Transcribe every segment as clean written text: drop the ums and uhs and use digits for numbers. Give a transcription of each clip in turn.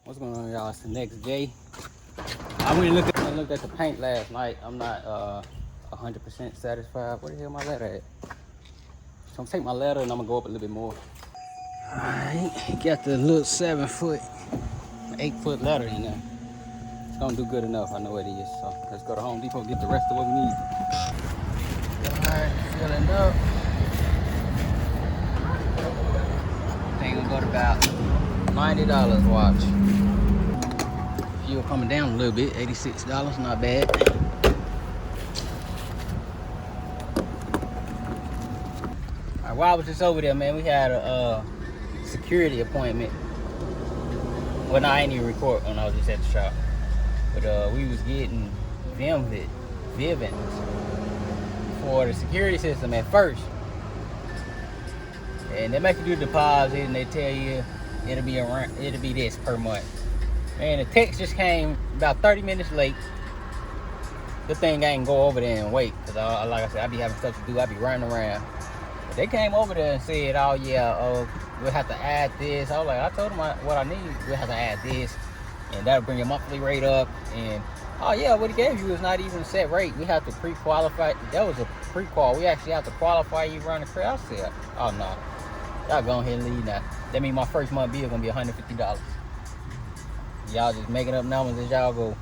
What's going on, y'all? It's the next day. I went and looked at the paint last night. I'm not 100% satisfied. Where the hell my ladder at? So I'm gonna take my ladder and I'm gonna go up a little bit more. Alright, got the little 7-foot, 8-foot ladder in there. It's gonna do good enough. I know it is. So let's go to Home Depot and get the rest of what we need. Alright, filling up. I think gonna go to about $90 watch. Fuel coming down a little bit, $86, not bad. Alright, while I was just over there, man, we had a security appointment. Well, no, I ain't even record when I was just at the shop. But we was getting Vivint for the security system at first. And they make you do the deposit and they tell you it'll be this per month. And the text just came about 30 minutes late. Good thing I ain't go over there and wait, because like I said, I be having stuff to do. I be running around. But they came over there and said, oh yeah, we'll have to add this. I was like, I told them what I need. We'll have to add this, and that'll bring your monthly rate up. And oh yeah, what he gave you is not even a set rate. We have to pre-qualify. That was a pre-qual. We actually have to qualify you run the credit. I said, oh no, y'all go ahead and leave now. That means my first month bill gonna be $150. Y'all just making up numbers as y'all go.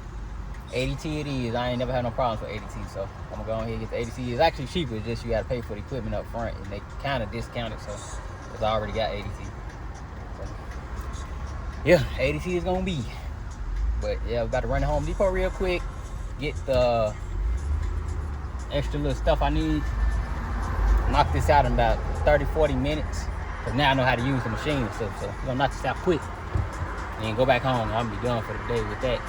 ADT it is. I ain't never had no problems with ADT, so I'm gonna go ahead and get the ADT. It's actually cheaper. It's just you gotta pay for the equipment up front, and they kind of discount it, so because I already got ADT. So, yeah, ADT is gonna be. But yeah, we about to run to Home Depot real quick, get the extra little stuff I need. Knock this out in about 30-40 minutes, because now I know how to use the machine and stuff. So we're gonna knock this out quick and go back home. I'm gonna be done for the day with that.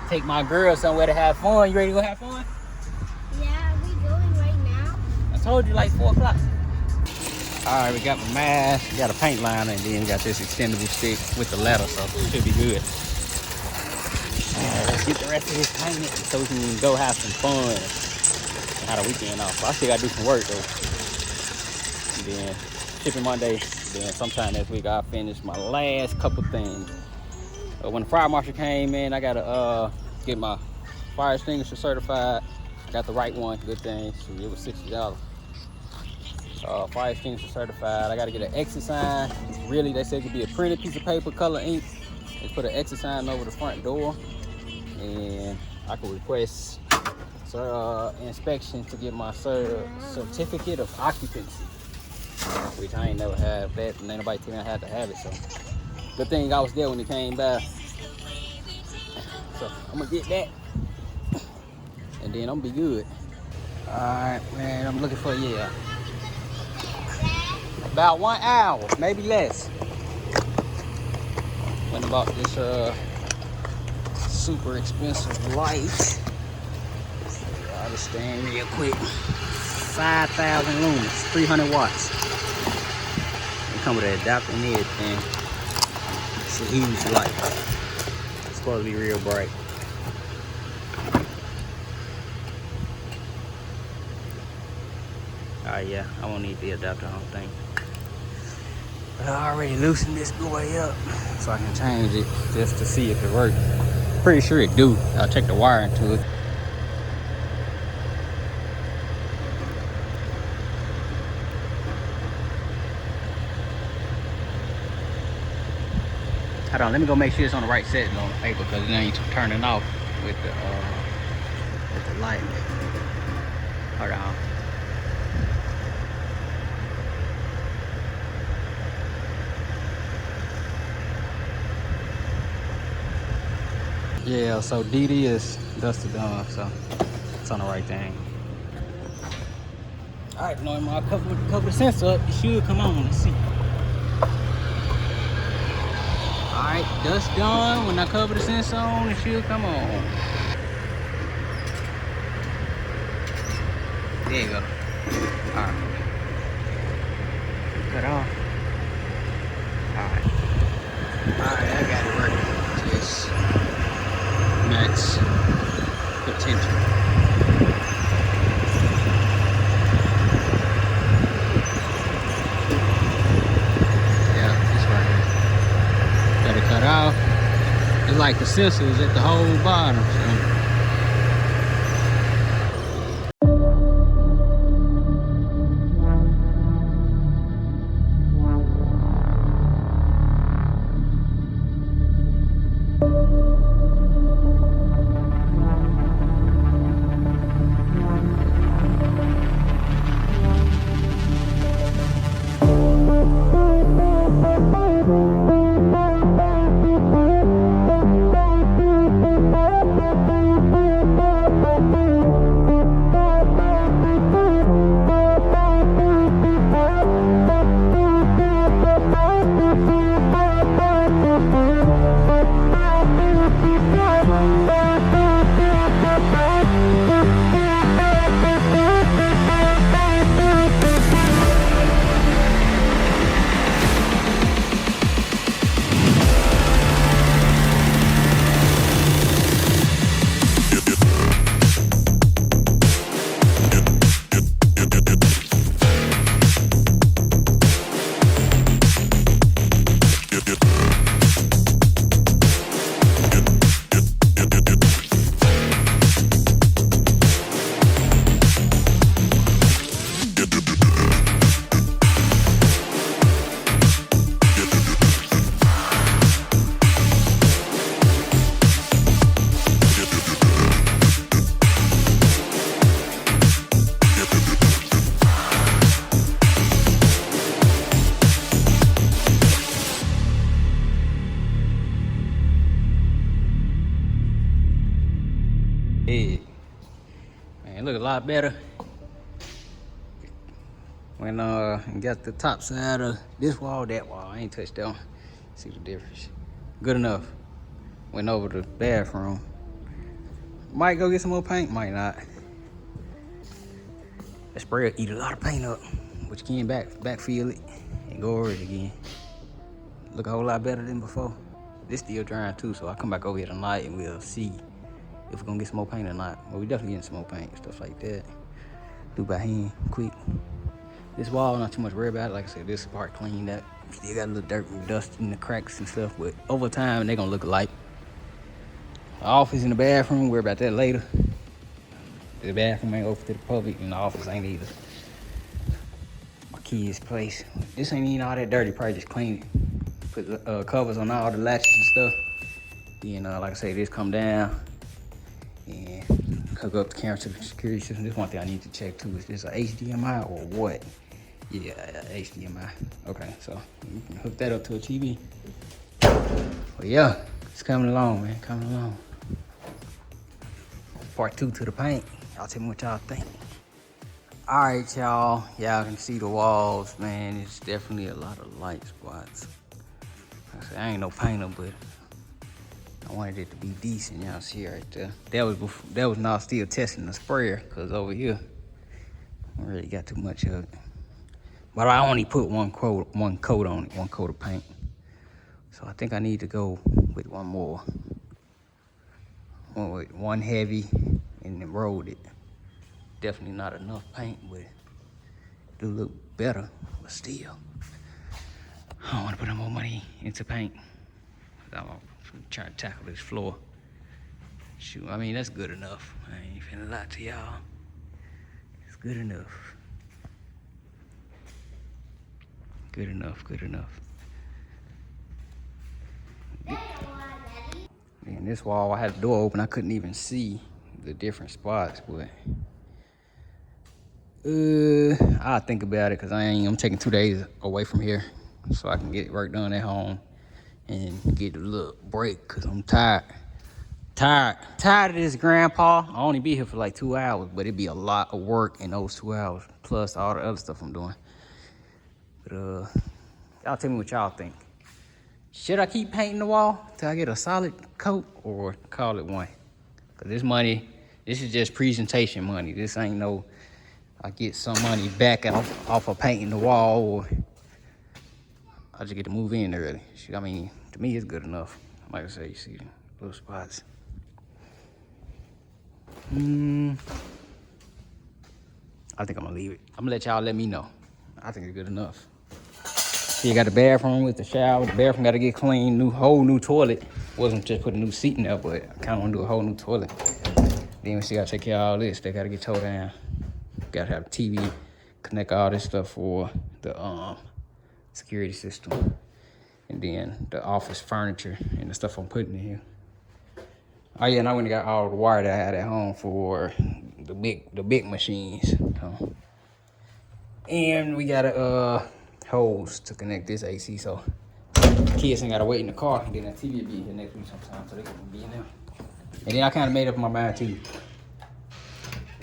Take my girl somewhere to have fun. You ready to go have fun? Yeah, are we going right now? I told you like 4 o'clock. Alright, we got my mask, we got a paint liner, and then we got this extendable stick with the ladder, so it should be good. Alright, let's get the rest of this painted so we can go have some fun and have a weekend off. So I still gotta do some work though. And then shipping Monday, then sometime next week I'll finish my last couple things. When the fire marshal came in, I gotta get my fire extinguisher certified. Got the right one, good thing. So it was $60. Fire extinguisher certified. I gotta get an exit sign. Really, they said it could be a printed piece of paper, color ink. Just put an exit sign over the front door, and I can request inspection to get my certificate of occupancy, which I ain't never had that, and ain't nobody tell me I had to have it. So good thing I was there when it came by. So I'm gonna get that, and then I'm gonna be good. All right, man, I'm looking for, yeah, about 1 hour, maybe less. Went about this super expensive light. I'll just stand real quick. 5,000 lumens, 300 watts. They come with an adapter and everything. It's a huge light. It's supposed to be real bright. Yeah, I won't need the adapter, I don't think. But I already loosened this boy up, so I can change it just to see if it works. Pretty sure it do. I'll check the wire into it. Hold on, let me go make sure it's on the right setting on the paper, because it ain't turning off with the light. Hold on. Yeah, so DD is dusted on, so it's on the right thing. All right, now I cover the sensor up. It should come on. Let's see. All right, dust gone. When I cover the sensor on, it should come on. There you go. All right. Cut off. All right, I got it working. Just max potential. Yeah, this right here. Got it cut off. like the sensors at the whole bottom. So. Yeah. Man, it look a lot better when got the top side of this wall, that wall. I ain't touched that one. See the difference. Good enough. Went over to the bathroom. Might go get some more paint, might not. That spray will eat a lot of paint up, but you can backfill it and go over it again. Look a whole lot better than before. This still drying too, so I'll come back over here tonight and we'll see if we're gonna get some more paint or not. Well, we definitely getting some more paint, stuff like that. Do by hand, quick. This wall, not too much worry about it. Like I said, this part cleaned up. Still got a little dirt and dust in the cracks and stuff, but over time, they're gonna look alike. The office and the bathroom, worry about that later. The bathroom ain't open to the public and the office ain't either. My kid's place. This ain't even all that dirty, probably just clean it. Put covers on all the latches and stuff. Then, like I say, this come down and hook up the camera to the security system. This one thing I need to check too, is this a HDMI or what? Yeah, HDMI. Okay, so you can hook that up to a TV. But yeah, it's coming along, man, coming along. Part 2 to the paint. Y'all tell me what y'all think. All right, y'all. Y'all can see the walls, man. It's definitely a lot of light spots. Like I said, I ain't no painter, but I wanted it to be decent. Y'all see right there. That was not still testing the sprayer, cause over here, I really got too much of it. But I only put one coat on it, one coat of paint. So I think I need to go with one more. One heavy and then rolled it. Definitely not enough paint, but it do look better, but still. I don't want to put more money into paint. I'm trying to tackle this floor. Shoot, I mean, that's good enough. I ain't finna lie to y'all. It's good enough. Good enough, good enough. And this wall, I had the door open, I couldn't even see the different spots, but I'll think about it, because I'm taking 2 days away from here so I can get work done at home and get a little break, because I'm tired. Tired of this, Grandpa. I only be here for like 2 hours, but it'd be a lot of work in those 2 hours, plus all the other stuff I'm doing. But y'all tell me what y'all think. Should I keep painting the wall till I get a solid coat, or call it one? Cause this money, this is just presentation money. This ain't no, I get some money back off of painting the wall, or I just get to move in early. I mean, to me, it's good enough. Like I say, you see the little spots. I think I'm gonna leave it. I'm gonna let y'all let me know. I think it's good enough. You got the bathroom with the shower. The bathroom got to get clean. Whole new toilet. Wasn't just put a new seat in there, but I kind of want to do a whole new toilet. Then we still got to take care of all this. They got to get towed down. Got to have a TV, connect all this stuff for the security system. And then the office furniture and the stuff I'm putting in here. Oh yeah, and I went and got all the wire that I had at home for the big machines. And we got a hose to connect this AC, so kids ain't gotta wait in the car. And then the TV will be here next week sometime, so they can be in there. And then I kind of made up my mind too.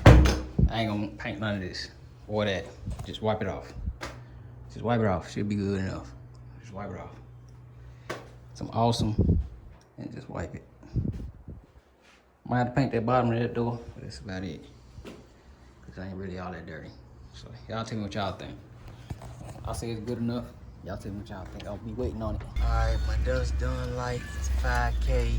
I ain't gonna paint none of this or that. Just wipe it off. Just wipe it off. Should be good enough. Just wipe it off. Some awesome, and just wipe it. Might have to paint that bottom of that door, but that's about it. Cause it ain't really all that dirty. So y'all tell me what y'all think. I'll say it's good enough. Y'all tell me what y'all think. I'll be waiting on it. All right, my dust done like 5K.